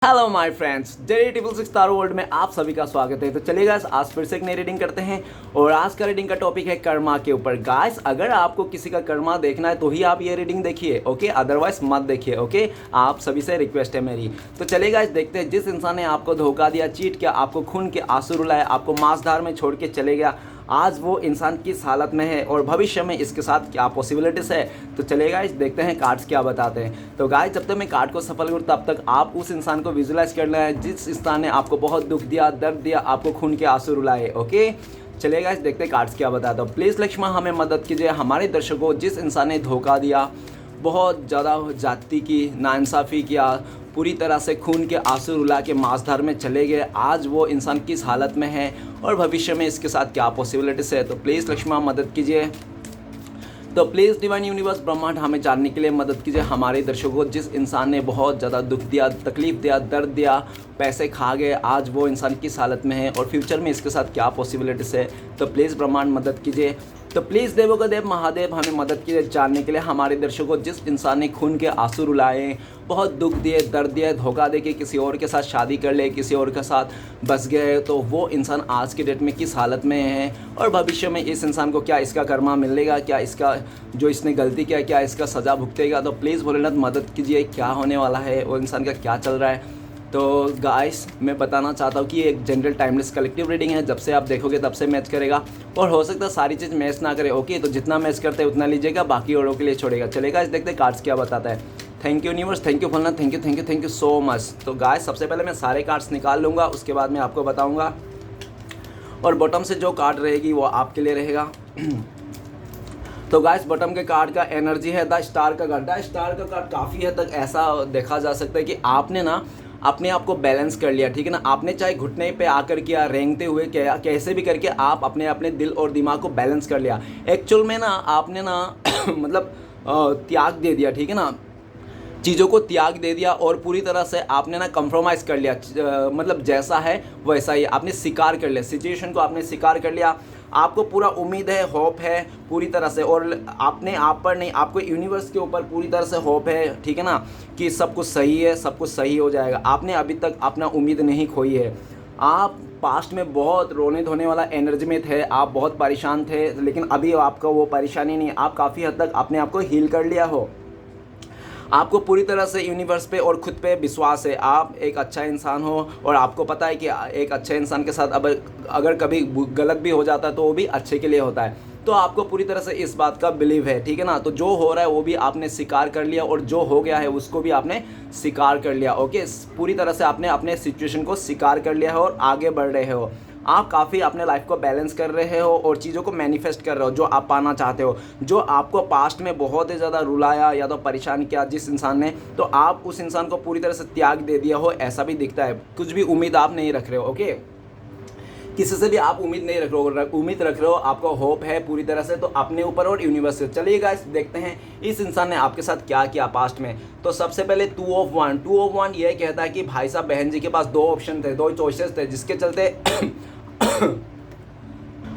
Hello my friends, daily triple six star world में आप सभी का स्वागत है। तो चलिए गाइस, आज फिर से एक नई रीडिंग करते हैं और आज का रीडिंग का टॉपिक है कर्मा के ऊपर। गाइस, अगर आपको किसी का कर्मा देखना है तो ही आप ये रीडिंग देखिए, ओके, अदरवाइज मत देखिए, ओके। आप सभी से रिक्वेस्ट है मेरी। तो चलिए गाइस, देखते हैं जिस इंसान ने आपको धोखा दिया, चीट किया, आपको खून के आंसू रुलाए, आपको मांसधार में छोड़ के चले गया, आज वो इंसान किस हालत में है और भविष्य में इसके साथ क्या पॉसिबिलिटीज़ है। तो चलिए गाइस, देखते हैं कार्ड्स क्या बताते हैं। तो गाइस, जब तक मैं कार्ड को सफल करूँ तब तक आप उस इंसान को विजुलाइज करना है जिस इंसान ने आपको बहुत दुख दिया, दर्द दिया, आपको खून के आंसू रुलाए, ओके। चलिए गाइस, देखते हैं कार्ड्स क्या बताता हूँ। प्लीज़ लक्ष्मण हमें मदद कीजिए, हमारे दर्शकों जिस इंसान ने धोखा दिया, बहुत ज़्यादा जाति की नाइंसाफ़ी किया, पूरी तरह से खून के आंसू रुला के मांसधार में चले गए, आज वो इंसान किस हालत में है और भविष्य में इसके साथ क्या पॉसिबिलिटीज़ है। तो प्लीज़ लक्ष्मण मदद कीजिए। तो प्लीज़ डिवाइन यूनिवर्स ब्रह्मांड हमें जानने के लिए मदद कीजिए, हमारे दर्शकों को जिस इंसान ने बहुत ज़्यादा दुख दिया, तकलीफ़ दिया, दर्द दिया, पैसे खा गए, आज वो इंसान किस हालत में है और फ्यूचर में इसके साथ क्या पॉसिबिलिटीज़ है। तो प्लीज़ ब्रह्मांड मदद कीजिए। तो प्लीज़ देवों का देव महादेव हमें मदद कीजिए जानने के लिए, हमारे दर्शकों जिस इंसान ने खून के आंसू रुलाए, बहुत दुख दिए, दर्द दिए, धोखा दे के किसी और के साथ शादी कर ले, किसी और के साथ बस गए, तो वो इंसान आज के डेट में किस हालत में है और भविष्य में इस इंसान को क्या इसका कर्मा मिलेगा, क्या इसका जो इसने गलती किया क्या इसका सज़ा भुगतेगा। तो प्लीज़ भोलेनाथ मदद कीजिए, क्या होने वाला है और इंसान का क्या चल रहा है। तो गाइस, मैं बताना चाहता हूँ कि ये एक जनरल टाइमलेस कलेक्टिव रीडिंग है, जब से आप देखोगे तब से मैच करेगा और हो सकता है सारी चीज़ मैच ना करे, ओके। तो जितना मैच करते हैं उतना लीजिएगा, बाकी औरों के लिए छोड़ेगा। चलेगा, इस देखते कार्ड्स क्या बताता है। Thank you universe, thank you Bholenath, thank you so much. तो गाइस, सबसे पहले मैं सारे कार्ड्स निकाल लूँगा, उसके बाद मैं आपको बताऊँगा और बॉटम से जो कार्ड रहेगी वो आपके लिए रहेगा। तो गाइस, बॉटम के कार्ड का एनर्जी है द स्टार का कार्ड। द स्टार का कार्ड काफ़ी हद तक ऐसा देखा जा सकता है कि आपने ना अपने आप को बैलेंस कर लिया, ठीक है ना। आपने चाहे घुटने पे आकर किया, रेंगते हुए किया, कैसे भी करके आप अपने दिल और दिमाग को बैलेंस कर लिया। एक्चुअल में ना आपने ना मतलब त्याग दे दिया, ठीक है ना, चीज़ों को त्याग दे दिया और पूरी तरह से आपने ना कंप्रोमाइज़ कर लिया। मतलब जैसा है वैसा ही आपने स्वीकार कर लिया, सिचुएशन को आपने स्वीकार कर लिया। आपको पूरा उम्मीद है, होप है पूरी तरह से, और आपने आप पर नहीं, आपको यूनिवर्स के ऊपर पूरी तरह से होप है, ठीक है ना, कि सब कुछ सही है, सब कुछ सही हो जाएगा। आपने अभी तक अपना उम्मीद नहीं खोई है। आप पास्ट में बहुत रोने धोने वाला एनर्जी में थे, आप बहुत परेशान थे, लेकिन अभी आपका वो परेशानी नहीं, आप काफ़ी हद तक अपने आप को हील कर लिया हो। आपको पूरी तरह से यूनिवर्स पे और खुद पे विश्वास है, आप एक अच्छा इंसान हो और आपको पता है कि एक अच्छे इंसान के साथ अब अगर कभी गलत भी हो जाता है तो वो भी अच्छे के लिए होता है। तो आपको पूरी तरह से इस बात का बिलीव है, ठीक है ना। तो जो हो रहा है वो भी आपने स्वीकार कर लिया और जो हो गया है उसको भी आपने स्वीकार कर लिया, ओके। पूरी तरह से आपने अपने सिचुएशन को स्वीकार कर लिया है और आगे बढ़ रहे हो। आप काफ़ी अपने लाइफ को बैलेंस कर रहे हो और चीज़ों को मैनिफेस्ट कर रहे हो जो आप पाना चाहते हो। जो आपको पास्ट में बहुत ही ज़्यादा रुलाया या तो परेशान किया जिस इंसान ने, तो आप उस इंसान को पूरी तरह से त्याग दे दिया हो, ऐसा भी दिखता है। कुछ भी उम्मीद आप नहीं रख रहे हो, ओके। किसी से भी आप उम्मीद नहीं रख रहे हो, उम्मीद रख रहे हो, आपका होप है पूरी तरह से, तो अपने ऊपर और यूनिवर्स से। चलिए गाइस, देखते हैं इस इंसान ने आपके साथ क्या किया पास्ट में। तो सबसे पहले 2 ऑफ 1 ये कहता है कि भाई साहब बहन जी के पास 2 ऑप्शन थे, 2 चॉइसेस थे, जिसके चलते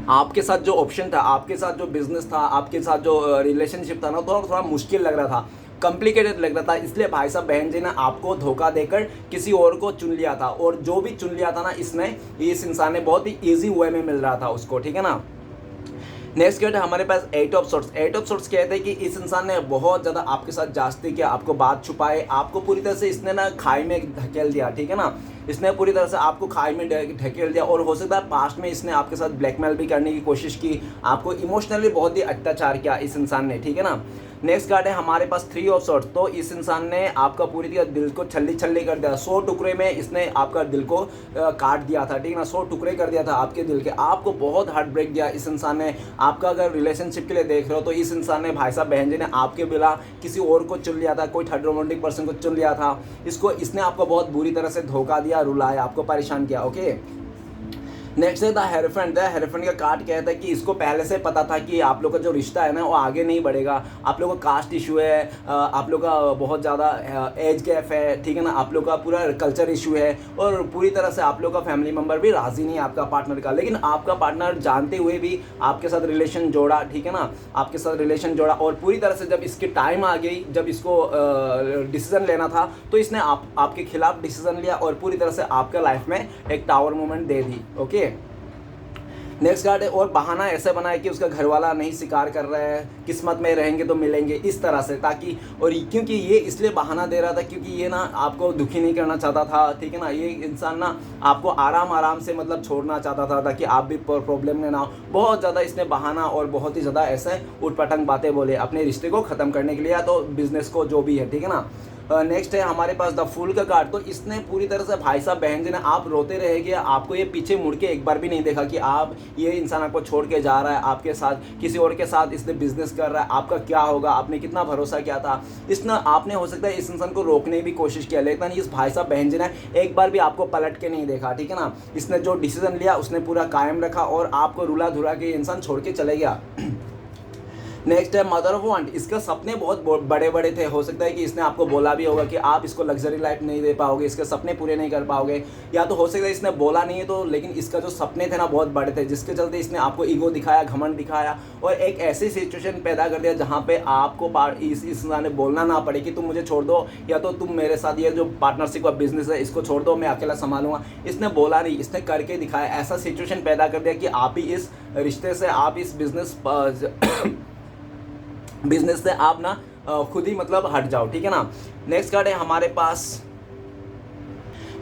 आपके साथ जो ऑप्शन था, आपके साथ जो बिजनेस था, आपके साथ जो रिलेशनशिप था ना, तो थोड़ा मुश्किल लग रहा था, कॉम्प्लिकेटेड लग रहा था। इसलिए भाई साहब बहन जी ने आपको धोखा देकर किसी और को चुन लिया था, और जो भी चुन लिया था ना इस इंसान ने बहुत ही ईजी वे में मिल रहा था उसको, ठीक है ना। नेक्स्ट कार्ड है हमारे पास 8 ऑफ सोर्ट्स। 8 ऑफ सोर्ट्स कहते हैं कि इस इंसान ने बहुत ज़्यादा आपके साथ जास्ती किया, आपको बात छुपाए, आपको पूरी तरह से इसने ना खाई में धकेल दिया, ठीक है ना। इसने पूरी तरह से आपको खाई में ढकेल दिया और हो सकता है पास्ट में इसने आपके साथ ब्लैकमेल भी करने की कोशिश की, आपको इमोशनली बहुत ही अत्याचार किया इस इंसान ने, ठीक है ना। नेक्स्ट कार्ड है हमारे पास 3 ऑफ सोर्ट्स। तो इस इंसान ने आपका पूरी तरह दिल को छल्ली छल्ली कर दिया, 100 टुकड़े में इसने आपका दिल को काट दिया था, ठीक है ना। 100 टुकड़े कर दिया था आपके दिल के, आपको बहुत हार्ट ब्रेक दिया इस इंसान ने। आपका अगर रिलेशनशिप के लिए देख रहे हो तो इस इंसान ने, भाई साहब बहन जी ने आपके बिना किसी और को चुन लिया था, कोई थर्ड रोमांटिक पर्सन को चुन लिया था। इसने आपको बहुत बुरी तरह से धोखा दिया, रुलाया, आपको परेशान किया, ओके। नेक्स्ट है द हेरोफेंट। द हेरोफेंट का कार्ड कहता है कि इसको पहले से पता था कि आप लोग का जो रिश्ता है ना वो आगे नहीं बढ़ेगा। आप लोग का कास्ट इशू है, आप लोग का बहुत ज़्यादा एज गैप है, ठीक है ना, आप लोग का पूरा कल्चर इशू है और पूरी तरह से आप लोग का फैमिली मेम्बर भी राज़ी नहीं है आपका पार्टनर का। लेकिन आपका पार्टनर जानते हुए भी आपके साथ रिलेशन जोड़ा, ठीक है ना, आपके साथ रिलेशन जोड़ा और पूरी तरह से जब इसकी टाइम आ गई, जब इसको डिसीजन लेना था तो इसने आपके खिलाफ डिसीजन लिया और पूरी तरह से आपके लाइफ में एक टावर मोमेंट दे दी। ओके, नेक्स्ट कार्ड है और बहाना ऐसे बनाया कि उसका घर वाला नहीं स्वीकार कर रहा है, किस्मत में रहेंगे तो मिलेंगे, इस तरह से, ताकि और क्योंकि ये इसलिए बहाना दे रहा था क्योंकि ये ना आपको दुखी नहीं करना चाहता था, ठीक है ना, ये इंसान ना आपको आराम से मतलब छोड़ना चाहता था ताकि आप भी प्रॉब्लम में ना हो। बहुत ज़्यादा इसने बहाना और बहुत ही ज़्यादा ऐसे उटपटांग बातें बोले अपने रिश्ते को ख़त्म करने के लिए या तो बिजनेस को, जो भी है, ठीक है ना। नेक्स्ट है हमारे पास द फूल का कार्ड। तो इसने पूरी तरह से भाई साहब बहन जी ने आप रोते रहेंगे, आपको ये पीछे मुड़ के एक बार भी नहीं देखा कि आप ये इंसान आपको छोड़ के जा रहा है, आपके साथ किसी और के साथ इसने बिजनेस कर रहा है, आपका क्या होगा, आपने कितना भरोसा किया था। इसने आपने हो सकता है इस इंसान को रोकने की भी कोशिश किया, लेकिन इस भाई साहब बहन जी ने एक बार भी आपको पलट के नहीं देखा, ठीक है ना। इसने जो डिसीजन लिया उसने पूरा कायम रखा और आपको रुला धुला के इंसान छोड़ के चले गया। नेक्स्ट है मदर ऑफ वांट। इसका सपने बहुत बड़े बड़े थे, हो सकता है कि इसने आपको बोला भी होगा कि आप इसको लग्जरी लाइफ नहीं दे पाओगे, इसके सपने पूरे नहीं कर पाओगे, या तो हो सकता है इसने बोला नहीं है तो, लेकिन इसका जो सपने थे ना बहुत बड़े थे, जिसके चलते इसने आपको ईगो दिखाया, घमंड दिखाया और एक ऐसी सिचुएशन पैदा कर दिया जहाँ पे आपको इस इंसान ने बोलना ना पड़े कि तुम मुझे छोड़ दो या तो तुम मेरे साथ ये जो पार्टनरशिप का बिजनेस है इसको छोड़ दो, मैं अकेला संभालूंगा। इसने बोला नहीं, इसने करके दिखाया, ऐसा सिचुएशन पैदा कर दिया कि आप ही इस रिश्ते से, आप इस बिजनेस से आप ना खुद ही मतलब हट जाओ, ठीक है ना। नेक्स्ट कार्ड है हमारे पास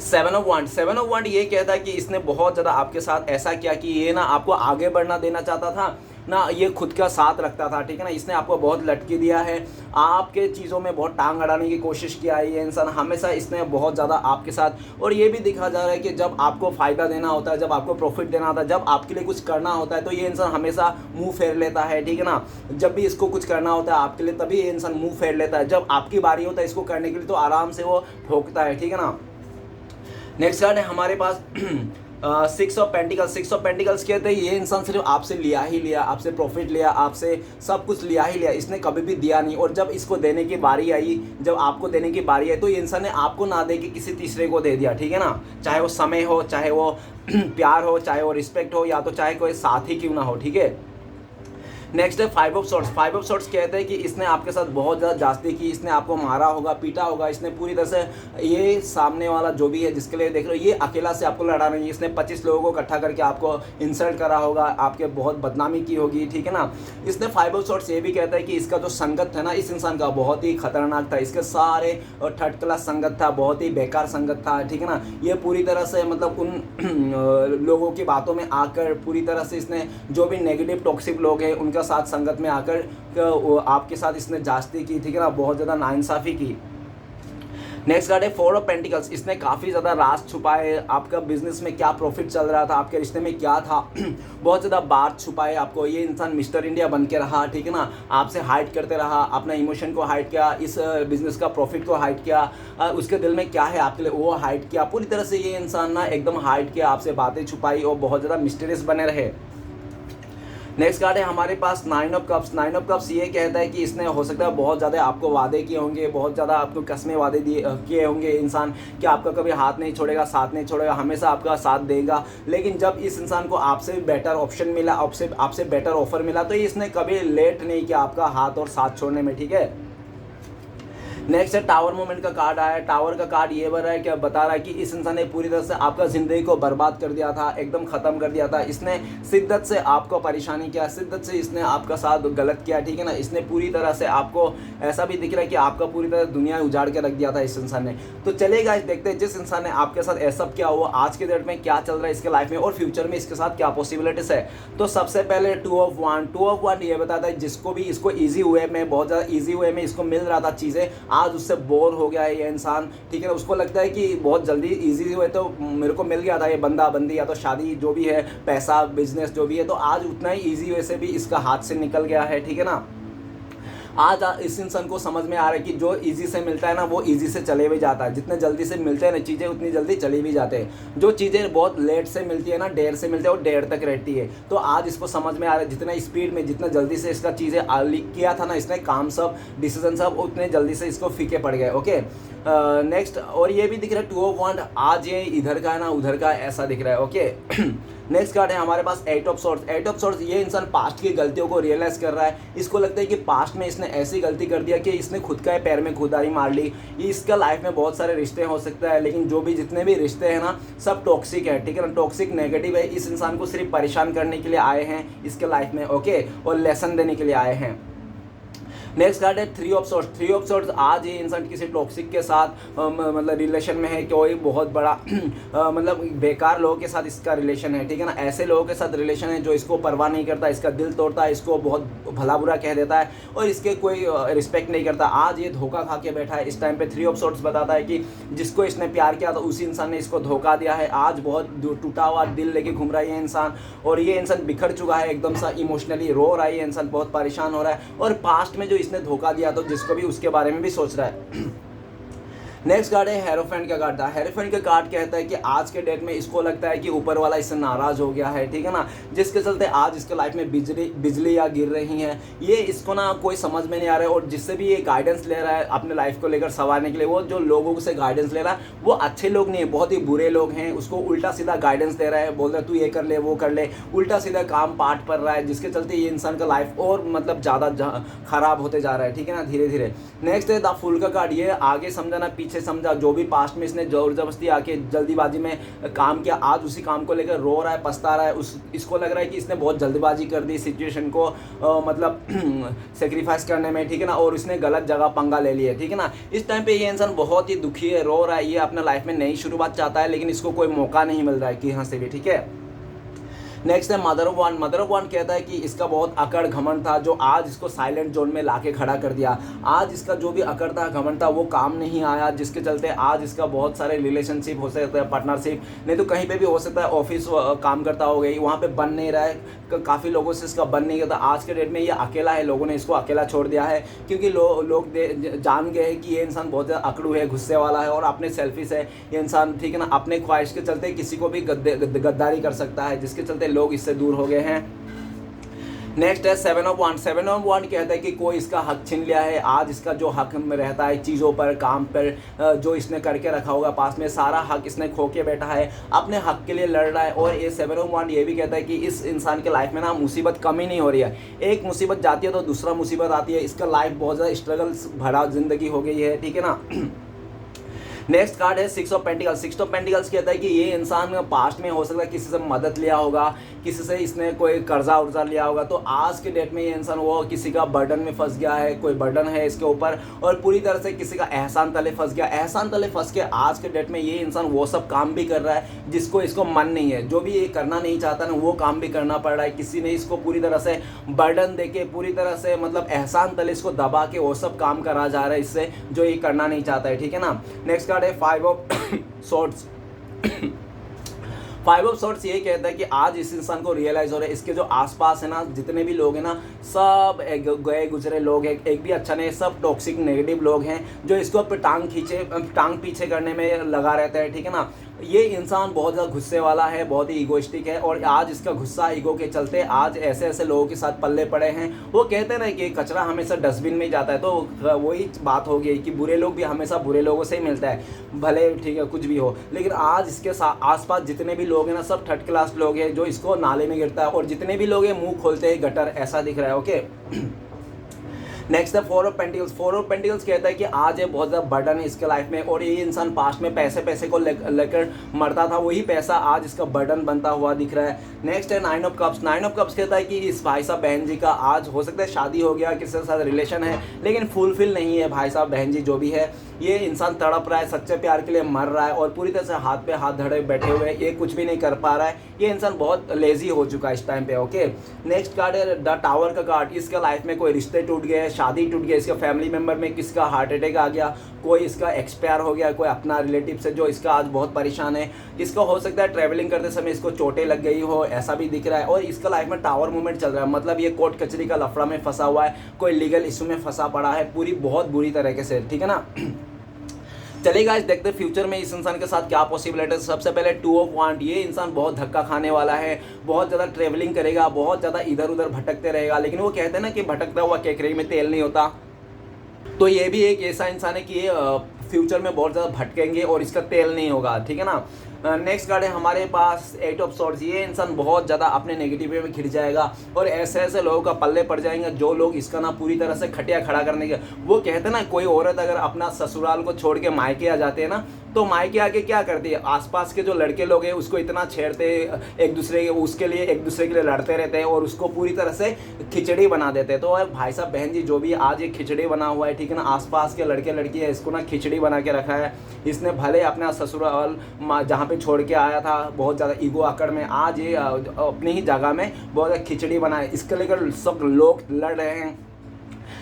सेवन ऑफ वांड। सेवन ऑफ वांड ये कहता है कि इसने बहुत ज़्यादा आपके साथ ऐसा किया कि ये ना आपको आगे बढ़ना देना चाहता था ना, ये खुद का साथ रखता था, ठीक है ना। इसने आपको बहुत लटकी दिया है, आपके चीज़ों में बहुत टांग अड़ाने की कोशिश किया है ये इंसान हमेशा। इसने बहुत ज़्यादा आपके साथ, और ये भी दिखा जा रहा है कि जब आपको फ़ायदा देना होता है, जब आपको प्रॉफिट देना होता है, जब आपके लिए कुछ करना होता है तो ये इंसान हमेशा मुंह फेर लेता है, ठीक है ना। जब भी इसको कुछ करना होता है आपके लिए तभी ये इंसान मुंह फेर लेता है, जब आपकी बारी होता है इसको करने के लिए तो आराम से वो ठोकता है, ठीक है ना। नेक्स्ट कार्ड है हमारे पास six of pentacles. Six of pentacles कहते हैं ये इंसान सिर्फ आपसे लिया ही लिया, आपसे प्रॉफिट लिया, आपसे सब कुछ लिया ही लिया, इसने कभी भी दिया नहीं। और जब इसको देने की बारी आई, जब आपको देने की बारी आई तो ये इंसान ने आपको ना दे के किसी तीसरे को दे दिया, ठीक है ना। चाहे वो समय हो, चाहे वो प्यार हो, चाहे वो रिस्पेक्ट हो, या तो चाहे कोई साथ ही क्यों ना हो, ठीक है। नेक्स्ट है five of swords. Five of swords कहते हैं कि इसने आपके साथ बहुत ज़्यादा जास्ती की, इसने आपको मारा होगा, पीटा होगा, इसने पूरी तरह से ये सामने वाला जो भी है जिसके लिए देख रहे हो ये अकेला से आपको लड़ा नहीं, इसने 25 लोगों को इकट्ठा करके आपको इंसल्ट करा होगा, आपके बहुत बदनामी की होगी, ठीक है ना। इसने फाइव ऑफ सॉर्ड्स ये भी कहता है कि इसका जो संगत है ना इस इंसान का बहुत ही खतरनाक था, इसके सारे थर्ड क्लास संगत था, बहुत ही बेकार संगत था, ठीक है ना। ये पूरी तरह से मतलब उन लोगों की बातों में आकर पूरी तरह से इसने जो भी नेगेटिव टॉक्सिक लोग हैं उनका साथ संगत में आकर आपके साथ इसने जास्ती की, ठीक है ना, बहुत ज़्यादा नाइंसाफ़ी की। नेक्स्ट कार्ड है फोर ऑफ पेंटिकल्स। इसने काफ़ी ज़्यादा राज छुपाए, आपका बिजनेस में क्या प्रॉफिट चल रहा था, आपके रिश्ते में क्या था बहुत ज़्यादा बात छुपाए आपको। ये इंसान मिस्टर इंडिया बन के रहा, ठीक है ना, आपसे हाइड करते रहा, अपना इमोशन को हाइड किया, इस बिजनेस का प्रॉफिट को हाइड किया, उसके दिल में क्या है आपके लिए वो हाइड किया, पूरी तरह से ये इंसान ना एकदम हाइड किया, आपसे बातें छुपाई और बहुत ज़्यादा मिस्टीरियस बने रहे। नेक्स्ट कार्ड है हमारे पास nine of cups. Nine of cups ये कहता है कि इसने हो सकता है बहुत ज़्यादा आपको वादे किए होंगे, बहुत ज़्यादा आपको कसमें वादे किए होंगे इंसान कि आपका कभी हाथ नहीं छोड़ेगा, साथ नहीं छोड़ेगा, हमेशा आपका साथ देगा। लेकिन जब इस इंसान को आपसे बेटर ऑप्शन मिला, आपसे बेटर ऑफर मिला तो इसने कभी लेट नहीं किया आपका हाथ और साथ छोड़ने में, ठीक है। नेक्स्ट है टावर मोमेंट का कार्ड आया। टावर का कार्ड ये बता रहा है कि इस इंसान ने पूरी तरह से आपका ज़िंदगी को बर्बाद कर दिया था, एकदम ख़त्म कर दिया था। इसने शिद्दत से आपको परेशानी किया, शिद्दत से इसने आपका साथ गलत किया, ठीक है ना। इसने पूरी तरह से आपको ऐसा भी दिख रहा है कि आपका पूरी तरह दुनिया उजाड़ के रख दिया था इस इंसान ने। तो चलेगा देखते हैं जिस इंसान ने आपके साथ ऐसा किया हुआ आज के डेट में क्या चल रहा है इसके लाइफ में और फ्यूचर में इसके साथ क्या पॉसिबिलिटीज़ है। तो सबसे पहले टू ऑफ वांड ये बताता है जिसको भी इसको ईजी वे में, बहुत ज़्यादा ईजी वे में इसको मिल रहा था चीज़ें, आज उससे बोर हो गया है ये इंसान, ठीक है। उसको लगता है कि बहुत जल्दी इजी हुए तो मेरे को मिल गया था ये बंदा बंदी या तो शादी जो भी है, पैसा, बिजनेस जो भी है, तो आज उतना ही इजी वे से भी इसका हाथ से निकल गया है, ठीक है ना। आज इस इंसान को समझ में आ रहा है कि जो इजी से मिलता है ना वो इजी से चले भी जाता है, जितने जल्दी से मिलते हैं ना चीज़ें उतनी जल्दी चली भी जाते हैं। जो चीज़ें बहुत लेट से मिलती है ना, देर से मिलती है, वो देर तक रहती है। तो आज इसको समझ में आ रहा है जितना स्पीड में, जितना जल्दी से इसका चीज़ें किया था ना इसने, काम सब, डिसीजन सब, उतने जल्दी से इसको फीके पड़ गए। ओके, नेक्स्ट, और ये भी दिख रहा है 2 ऑफ वांड, आज ये इधर का है ना उधर का, ऐसा दिख रहा है। ओके नेक्स्ट कार्ड है हमारे पास 8 ऑफ सॉर्ड्स। 8 ऑफ सॉर्ड्स, ये इंसान पास्ट की गलतियों को रियलाइज कर रहा है। इसको लगता है कि पास्ट में इसने ऐसी गलती कर दिया कि इसने खुद का पैर में खुदारी मार ली। इसका लाइफ में बहुत सारे रिश्ते हो सकता है, लेकिन जो भी जितने भी रिश्ते हैं ना सब टॉक्सिक है, ठीक है ना, टॉक्सिक नेगेटिव है। इस इंसान को सिर्फ परेशान करने के लिए आए हैं इसके लाइफ में, ओके, और लेसन देने के लिए आए हैं। नेक्स्ट कार्ड है 3 ऑफ सॉर्ड्स। 3 ऑफ सॉर्ड्स, आज ये इंसान किसी टॉक्सिक के साथ मतलब रिलेशन में है, कोई बहुत बड़ा मतलब बेकार लोगों के साथ इसका रिलेशन है, ठीक है ना। ऐसे लोगों के साथ रिलेशन है जो इसको परवाह नहीं करता, इसका दिल तोड़ता है, इसको बहुत भला बुरा कह देता है और इसके कोई रिस्पेक्ट नहीं करता। आज ये धोखा खा के बैठा है। इस टाइम पे 3 ऑफ सॉर्ड्स बताता है कि जिसको इसने प्यार किया था उसी इंसान ने इसको धोखा दिया है। आज बहुत टूटा हुआ दिल लेके घूम रहा है ये इंसान, और ये इंसान बिखर चुका है, एकदम सा इमोशनली रो रहा है ये इंसान, बहुत परेशान हो रहा है, और पास्ट में जो इसने धोखा दिया तो जिसको भी उसके बारे में भी सोच रहा है। नेक्स्ट कार्ड है हेरोफेंट का कार्ड था। हेरोफेंट का कार्ड कहता है कि आज के डेट में इसको लगता है कि ऊपर वाला इससे नाराज हो गया है, ठीक है ना, जिसके चलते आज इसके लाइफ में बिजली या गिर रही हैं। ये इसको ना कोई समझ में नहीं आ रहा है, और जिससे भी ये गाइडेंस ले रहा है अपने लाइफ को लेकर संवारने के लिए, वो जो लोगों से गाइडेंस ले रहा है वो अच्छे लोग नहीं है, बहुत ही बुरे लोग हैं। उसको उल्टा सीधा गाइडेंस दे रहा है, बोल रहा है तू ये कर ले वो कर ले, उल्टा सीधा काम पाठ पड़ रहा है, जिसके चलते ये इंसान का लाइफ और मतलब ज़्यादा खराब होते जा रहा है, ठीक है ना, धीरे धीरे। नेक्स्ट है द फूल का कार्ड। ये आगे समझाना पीछे समझा, जो भी पास्ट में इसने जोर जबरदस्ती आके जल्दीबाजी में काम किया, आज उसी काम को लेकर रो रहा है, पछता रहा है। इसको लग रहा है कि इसने बहुत जल्दबाजी कर दी सिचुएशन को मतलब सेक्रीफाइस करने में, ठीक है ना, और इसने गलत जगह पंगा ले लिया, ठीक है ना। इस टाइम पे ये इंसान बहुत ही दुखी है, रो रहा है, ये अपने लाइफ में नई शुरुआत चाहता है, लेकिन इसको कोई मौका नहीं मिल रहा है कि यहाँ से भी, ठीक है। नेक्स्ट है mother of one. Mother of one कहता है कि इसका बहुत अकड़ घमंड था जो आज इसको साइलेंट जोन में लाके खड़ा कर दिया। आज इसका जो भी अकड़ था, घमंड था, वो काम नहीं आया, जिसके चलते आज इसका बहुत सारे रिलेशनशिप हो सकते हैं, पार्टनरशिप नहीं तो कहीं पे भी हो सकता है, ऑफिस काम करता हो गई, वहाँ पे बन नहीं रहा है, काफ़ी लोगों से इसका बन नहीं करता। आज के डेट में ये अकेला है, लोगों ने इसको अकेला छोड़ दिया है, क्योंकि लोग जान गए हैं कि ये इंसान बहुत ज़्यादा अकड़ू है, गुस्से वाला है और अपने सेल्फिश है ये इंसान, ठीक है ना, अपने ख्वाहिश के चलते किसी को भी गद्दारी कर सकता है, जिसके चलते लोग इससे दूर हो गए हैं। नेक्स्ट है 7 ऑफ वांड। 7 ऑफ वांड कहता है कि कोई इसका हक छीन लिया है। आज इसका जो हक में रहता है चीज़ों पर, काम पर, जो इसने करके रखा होगा पास में, सारा हक इसने खो के बैठा है, अपने हक के लिए लड़ रहा है। और ये 7 ऑफ वांड ये भी कहता है कि इस इंसान के लाइफ में ना मुसीबत कम ही नहीं हो रही है, एक मुसीबत जाती है तो दूसरा मुसीबत आती है। इसका लाइफ बहुत ज़्यादा स्ट्रगल्स भरा जिंदगी हो गई है, ठीक है ना। नेक्स्ट कार्ड है 6 ऑफ पेंटिकल्स। 6 ऑफ पेंटिकल्स कहता है कि ये इंसान पास्ट में हो सकता है किसी से मदद लिया होगा, किसी से इसने कोई कर्जा उर्जा लिया होगा, तो आज के डेट में ये इंसान वो किसी का बर्डन में फंस गया है, कोई बर्डन है इसके ऊपर और पूरी तरह से किसी का एहसान तले फंस गया। एहसान तले फंस के आज के डेट में ये इंसान वो सब काम भी कर रहा है जिसको इसको मन नहीं है, जो भी ये करना नहीं चाहता ना वो काम भी करना पड़ रहा है। किसी ने इसको पूरी तरह से बर्डन दे के, पूरी तरह से मतलब एहसान तले इसको दबा के वो सब काम करा जा रहा है इससे, जो ये करना नहीं चाहता है, ठीक है ना। नेक्स्ट कार्ड है 5 ऑफ सॉर्ड्स। 5 ऑफ सॉर्ड्स ये कहता है कि आज इस इंसान को रियलाइज हो रहा है इसके जो आसपास है ना, जितने भी लोग हैं ना, सब गए गुजरे लोग हैं, एक भी अच्छा नहीं, सब टॉक्सिक नेगेटिव लोग हैं जो इसको टांग पीछे करने में लगा रहता है, ठीक है ना। ये इंसान बहुत ज़्यादा गुस्से वाला है, बहुत ही ईगोइस्टिक है और आज इसका गुस्सा ईगो के चलते आज ऐसे ऐसे लोगों के साथ पल्ले पड़े हैं। वो कहते हैं ना कि कचरा हमेशा डस्टबिन में ही जाता है, तो वही बात हो गई कि बुरे लोग भी हमेशा बुरे लोगों से ही मिलता है, भले ठीक है कुछ भी हो। लेकिन आज इसके आसपास जितने भी लोग हैं ना, सब थर्ड क्लास लोग हैं जो इसको नाले में गिरता है, और जितने भी लोग हैं मुँह खोलते हैं गटर, ऐसा दिख रहा है, ओके। नेक्स्ट है 4 ऑफ पेंटिकल्स। 4 ऑफ पेंटिकल्स कहता है कि आज ये बहुत ज़्यादा बर्डन है इसके लाइफ में, और ये इंसान पास्ट में पैसे को लेकर मरता था, वही पैसा आज इसका बर्डन बनता हुआ दिख रहा है। नेक्स्ट है 9 ऑफ कप्स। 9 ऑफ कप्स कहता है कि इस भाई साहब बहन जी का आज हो सकता है शादी हो गया, किसी के साथ रिलेशन है, लेकिन फुलफिल नहीं है भाई साहब बहन जी जो भी है, ये इंसान तड़प रहा है, सच्चे प्यार के लिए मर रहा है और पूरी तरह से हाथ पे हाथ धरे बैठे हुए हैं, ये कुछ भी नहीं कर पा रहा है। ये इंसान बहुत लेजी हो चुका है इस टाइम पे। ओके, नेक्स्ट कार्ड है द टावर का कार्ड। इसका लाइफ में कोई रिश्ते टूट गए, शादी टूट गई, इसका फैमिली मेंबर में किसका हार्ट अटैक आ गया, कोई इसका एक्सपायर हो गया, कोई अपना रिलेटिव से जो इसका आज बहुत परेशान है। इसका हो सकता है ट्रैवलिंग करते समय इसको चोटें लग गई हो, ऐसा भी दिख रहा है। और इसका लाइफ में टावर मूवमेंट चल रहा है, मतलब ये कोर्ट कचहरी का लफड़ा में फंसा हुआ है, कोई लीगल इशू में फंसा पड़ा है, पूरी बहुत बुरी तरीके से, ठीक है ना। चलिए गाइस, देखते हैं फ्यूचर में इस इंसान के साथ क्या पॉसिबिलिटी है। सबसे पहले 2 ऑफ वांड, ये इंसान बहुत धक्का खाने वाला है, बहुत ज़्यादा ट्रैवलिंग करेगा, बहुत ज़्यादा इधर उधर भटकते रहेगा। लेकिन वो कहते हैं ना कि भटकता हुआ केकड़े में तेल नहीं होता, तो ये भी एक ऐसा इंसान है कि ये फ्यूचर में बहुत ज़्यादा भटकेंगे और इसका तेल नहीं होगा, ठीक है ना। नेक्स्ट कार्ड है हमारे पास 8 ऑफ सॉर्ड्स। ये इंसान बहुत ज़्यादा अपने नेगेटिव में खिंच जाएगा और ऐसे ऐसे लोगों का पल्ले पड़ जाएंगे जो लोग इसका ना पूरी तरह से खटिया खड़ा करने के। वो कहते हैं ना, कोई औरत अगर अपना ससुराल को छोड़ के मायके आ जाते हैं ना, तो मायके आके क्या करती है, आसपास के जो लड़के लोग हैं उसको इतना छेड़ते, एक दूसरे के लिए लड़ते रहते हैं और उसको पूरी तरह से खिचड़ी बना देते हैं। तो भाई साहब बहन जी, जो भी आज ये खिचड़ी बना हुआ है, ठीक है ना, आसपास के लड़के लड़की है, इसको ना खिचड़ी बना के रखा है। इसने भले अपना ससुराल जहाँ पे छोड़ के आया था बहुत ज़्यादा ईगो आकड़ में, आज ये अपनी ही जगह में बहुत ज़्यादा खिचड़ी बनाए, इसके लेकर सब लोग लड़ रहे हैं।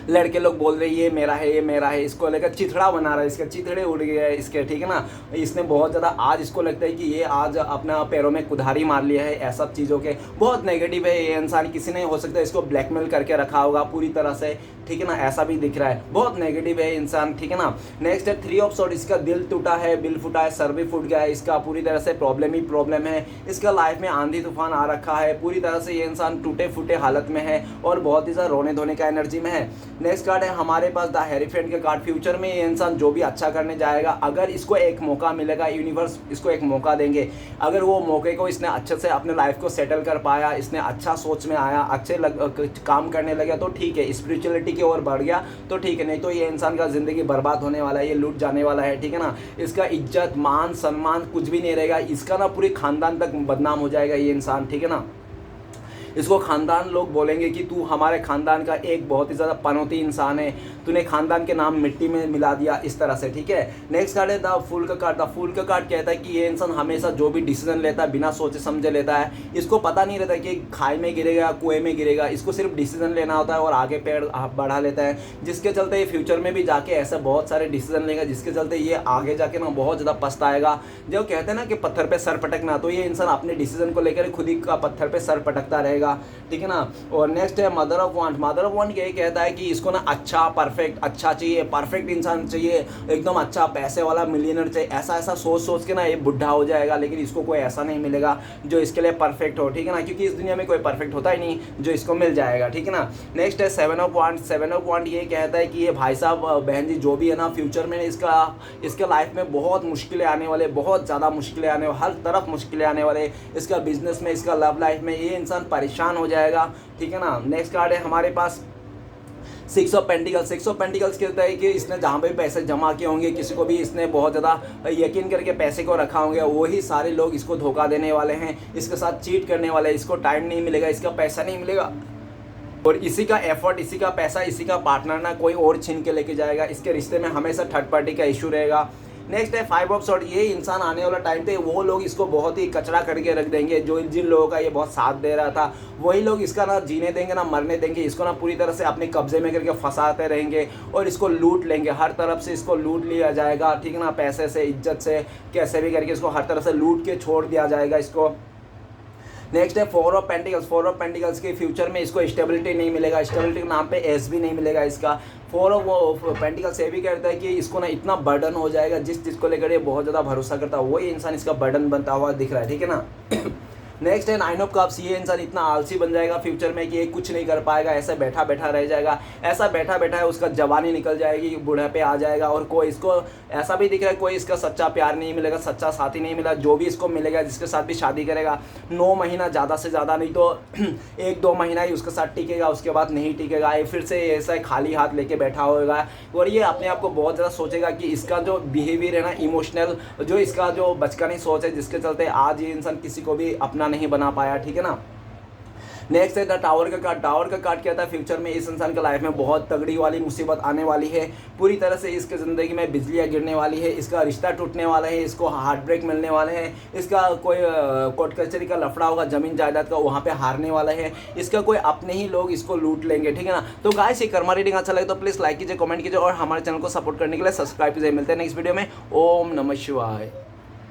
लड़के लोग बोल रहे ये मेरा है, ये मेरा है, इसको लेकर चिथड़ा बना रहा है, इसके चिथड़े उड़ गए हैं इसके, ठीक है ना। इसने बहुत ज़्यादा आज इसको लगता है कि ये आज अपना पैरों में कुल्हाड़ी मार लिया है, ऐसा चीज़ों के बहुत नेगेटिव है ये इंसान। किसी ने हो सकता है इसको ब्लैकमेल करके रखा होगा पूरी तरह से, ठीक है ना, ऐसा भी दिख रहा है, बहुत नेगेटिव है इंसान, ठीक है ना। नेक्स्ट है 3 ऑफ सॉर्ड। इसका दिल टूटा है, बिल फूटा है, सर भी फूट गया है, इसका पूरी तरह से प्रॉब्लम ही प्रॉब्लम है। इसका लाइफ में आंधी तूफान आ रखा है, पूरी तरह से ये इंसान टूटे फूटे हालत में है और बहुत ही ज़्यादा रोने धोने का एनर्जी में है। नेक्स्ट कार्ड है हमारे पास द हेरीफेंट का कार्ड। फ्यूचर में ये इंसान जो भी अच्छा करने जाएगा, अगर इसको एक मौका मिलेगा, यूनिवर्स इसको एक मौका देंगे, अगर वो मौके को इसने अच्छे से अपने लाइफ को सेटल कर पाया, इसने अच्छा सोच में आया, अच्छे काम करने लगा, तो ठीक है, स्पिरिचुअलिटी की ओर बढ़ गया तो ठीक है, नहीं तो ये इंसान का ज़िंदगी बर्बाद होने वाला है, ये लूट जाने वाला है, ठीक है ना। इसका इज्जत मान सम्मान कुछ भी नहीं रहेगा, इसका ना पूरे खानदान तक बदनाम हो जाएगा ये इंसान, ठीक है ना। इसको खानदान लोग बोलेंगे कि तू हमारे खानदान का एक बहुत ही ज़्यादा पनौती इंसान है, तूने खानदान के नाम मिट्टी में मिला दिया, इस तरह से, ठीक है। नेक्स्ट कार्ड है द फूल का कार्ड। द फूल का कार्ड कहता है कि ये इंसान हमेशा जो भी डिसीजन लेता है बिना सोचे समझे लेता है। इसको पता नहीं रहता कि खाई में गिरेगा, कुएं में गिरेगा, इसको सिर्फ डिसीजन लेना होता है और आगे पेड़ बढ़ा लेता है, जिसके चलते ये फ्यूचर में भी जाके ऐसे बहुत सारे डिसीजन लेगा, जिसके चलते ये आगे जाके ना बहुत ज़्यादा पछताएगा। जो कहते हैं ना कि पत्थर पे सर पटकना, तो ये इंसान अपने डिसीजन को लेकर खुद ही का पत्थर पे सर पटकता रहेगा, ठीक है ना। और नेक्स्ट है mother of want. Mother of want ये कहता है कि इसको ना अच्छा परफेक्ट अच्छा चाहिए, परफेक्ट इंसान चाहिए, एकदम अच्छा पैसे वाला मिलियनर चाहिए, ऐसा ऐसा सोच सोच के ना ये बुढ़ा हो जाएगा, लेकिन इसको कोई ऐसा नहीं मिलेगा जो इसके लिए परफेक्ट हो, ठीक है ना, क्योंकि इस दुनिया में कोई परफेक्ट होता ही नहीं जो इसको मिल जाएगा, ठीक है ना। नेक्स्ट है 7 ऑफ वांट। 7 ऑफ वांट ये कहता है कि ये भाई साहब बहन जी जो भी है ना, फ्यूचर में इसके लाइफ में बहुत मुश्किलें आने वाले, बहुत ज़्यादा मुश्किलें आने वाले, हर तरफ मुश्किलें आने वाले, इसका बिजनेस में, इसका लव लाइफ में, ये इंसान परेशान हो जाएगा, ठीक है ना। नेक्स्ट कार्ड है हमारे पास 6 ऑफ पेंटिकल्स। 6 ऑफ पेंटिकल्स कहता है कि इसने जहाँ पे पैसे जमा किए होंगे, किसी को भी इसने बहुत ज़्यादा यकीन करके पैसे को रखा होंगे, वही सारे लोग इसको धोखा देने वाले हैं, इसके साथ चीट करने वाले हैं, इसको टाइम नहीं मिलेगा, इसका पैसा नहीं मिलेगा और इसी का एफर्ट, इसी का पैसा, इसी का पार्टनर ना कोई और छीन के लेके जाएगा। इसके रिश्ते में हमेशा थर्ड पार्टी का इशू रहेगा। नेक्स्ट है 5 ऑफ सॉर्ड। ये इंसान आने वाला टाइम पे वो लोग इसको बहुत ही कचरा करके रख देंगे, जो जिन लोगों का ये बहुत साथ दे रहा था, वही लोग इसका ना जीने देंगे ना मरने देंगे, इसको ना पूरी तरह से अपने कब्जे में करके फंसाते रहेंगे और इसको लूट लेंगे, हर तरफ से इसको लूट लिया जाएगा, ठीक है ना, पैसे से, इज्जत से, कैसे भी करके इसको हर तरह से लूट के छोड़ दिया जाएगा इसको। नेक्स्ट है 4 ऑफ पेंटिकल्स। 4 ऑफ पेंटिकल्स के फ्यूचर में इसको स्टेबिलिटी नहीं मिलेगा, स्टेबिलिटी के नाम पे एस भी नहीं मिलेगा इसका। 4 ऑफ पेंटिकल्स ये भी कहता है कि इसको ना इतना बर्डन हो जाएगा, जिस चीज़ को लेकर ये बहुत ज़्यादा भरोसा करता है वही इंसान इसका बर्डन बनता हुआ दिख रहा है, ठीक है ना। नेक्स्ट है 9 ऑफ कप्स। ये इंसान इतना आलसी बन जाएगा फ्यूचर में कि ये कुछ नहीं कर पाएगा, ऐसा बैठा बैठा रह जाएगा, ऐसा बैठा बैठा है उसका जवानी निकल जाएगी, बुढ़ापे आ जाएगा और कोई इसको ऐसा भी दिख रहा है कोई इसका सच्चा प्यार नहीं मिलेगा, सच्चा साथी नहीं मिला, जो भी इसको मिलेगा जिसके साथ भी शादी करेगा 9 महीना ज़्यादा से ज़्यादा नहीं तो 1-2 महीना ही उसके साथ टिकेगा, उसके बाद नहीं टिकेगा, ये फिर से ऐसा खाली हाथ लेके बैठा होगा और ये अपने आप को बहुत ज़्यादा सोचेगा कि इसका जो बिहेवियर है ना, इमोशनल जो इसका जो बचकानी सोच है, जिसके चलते आज ये इंसान किसी को भी अपना नहीं बना पाया, ठीक है ना। नेक्स्ट है द टावर का कार्ड। टावर का कार्ड क्या था, फ्यूचर में इस इंसान के लाइफ में बहुत तगड़ी वाली मुसीबत आने वाली है, पूरी तरह से इसके ज़िंदगी में बिजलियाँ गिरने वाली है, इसका रिश्ता टूटने वाला है, इसको हार्ट ब्रेक मिलने वाले हैं, इसका कोई कोर्ट कचहरी का लफड़ा होगा ज़मीन जायदाद का, वहाँ पे हारने वाला है, इसका कोई अपने ही लोग इसको लूट लेंगे, ठीक है ना। तो गाइस ये कर्मा रीडिंग अच्छा लगे तो प्लीज़ लाइक कीजिए, कमेंट कीजिए और हमारे चैनल को सपोर्ट करने के लिए सब्सक्राइब कीजिए। मिलते हैं नेक्स्ट वीडियो में। ओम नमः शिवाय।